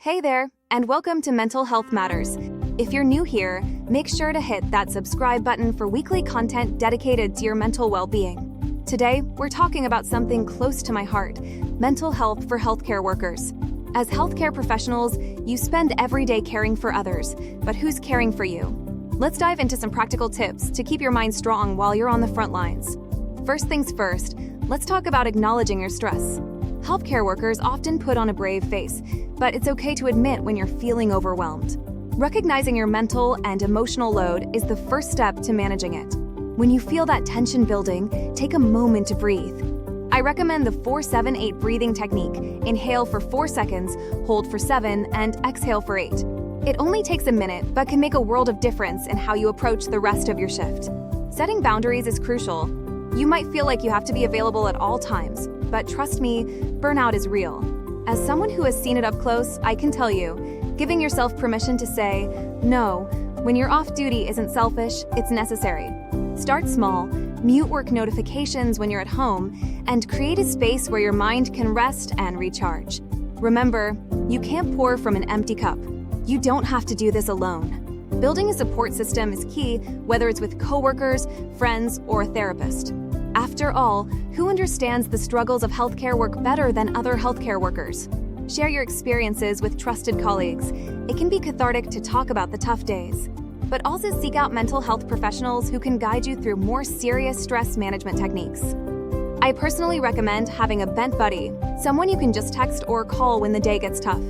Hey there, and welcome to Mental Health Matters. If you're new here, make sure to hit that subscribe button for weekly content dedicated to your mental well-being. Today, we're talking about something close to my heart: mental health for healthcare workers. As healthcare professionals, you spend every day caring for others, but who's caring for you? Let's dive into some practical tips to keep your mind strong while you're on the front lines. First things first, let's talk about acknowledging your stress. Healthcare workers often put on a brave face, but it's okay to admit when you're feeling overwhelmed. Recognizing your mental and emotional load is the first step to managing it. When you feel that tension building, take a moment to breathe. I recommend the 4-7-8 breathing technique. Inhale for 4 seconds, hold for 7, and exhale for 8. It only takes a minute, but can make a world of difference in how you approach the rest of your shift. Setting boundaries is crucial. You might feel like you have to be available at all times, but trust me, burnout is real. As someone who has seen it up close, I can tell you, giving yourself permission to say no when you're off duty isn't selfish, it's necessary. Start small, mute work notifications when you're at home, and create a space where your mind can rest and recharge. Remember, you can't pour from an empty cup. You don't have to do this alone. Building a support system is key, whether it's with coworkers, friends, or a therapist. After all, who understands the struggles of healthcare work better than other healthcare workers? Share your experiences with trusted colleagues. It can be cathartic to talk about the tough days. But also seek out mental health professionals who can guide you through more serious stress management techniques. I personally recommend having a bent buddy, someone you can just text or call when the day gets tough.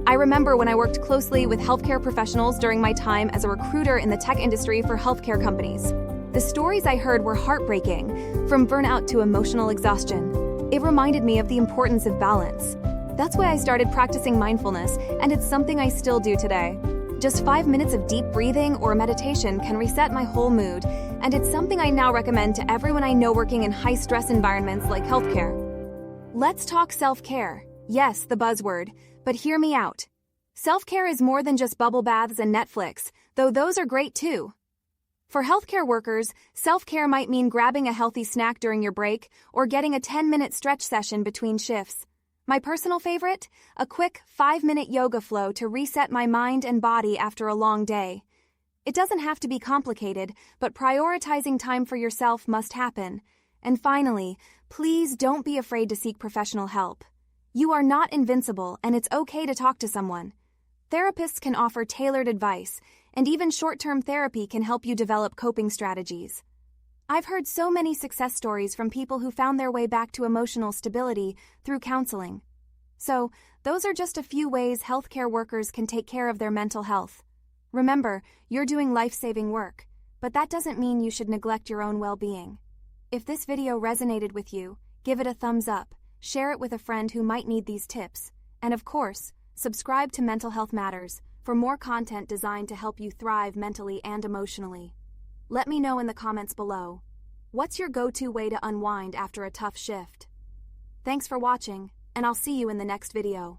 I remember when I worked closely with healthcare professionals during my time as a recruiter in the tech industry for healthcare companies. The stories I heard were heartbreaking, from burnout to emotional exhaustion. It reminded me of the importance of balance. That's why I started practicing mindfulness, and it's something I still do today. Just 5 minutes of deep breathing or meditation can reset my whole mood, and it's something I now recommend to everyone I know working in high-stress environments like healthcare. Let's talk self-care. Yes, the buzzword, but hear me out. Self-care is more than just bubble baths and Netflix, though those are great too. For healthcare workers, self-care might mean grabbing a healthy snack during your break or getting a 10-minute stretch session between shifts. My personal favorite? A quick 5-minute yoga flow to reset my mind and body after a long day. It doesn't have to be complicated, but prioritizing time for yourself must happen. And finally, please don't be afraid to seek professional help. You are not invincible, and it's okay to talk to someone. Therapists can offer tailored advice, and even short-term therapy can help you develop coping strategies. I've heard so many success stories from people who found their way back to emotional stability through counseling. So, those are just a few ways healthcare workers can take care of their mental health. Remember, you're doing life-saving work, but that doesn't mean you should neglect your own well-being. If this video resonated with you, give it a thumbs up, share it with a friend who might need these tips, and of course, subscribe to Mental Health Matters for more content designed to help you thrive mentally and emotionally. Let me know in the comments below. What's your go-to way to unwind after a tough shift? Thanks for watching, and I'll see you in the next video.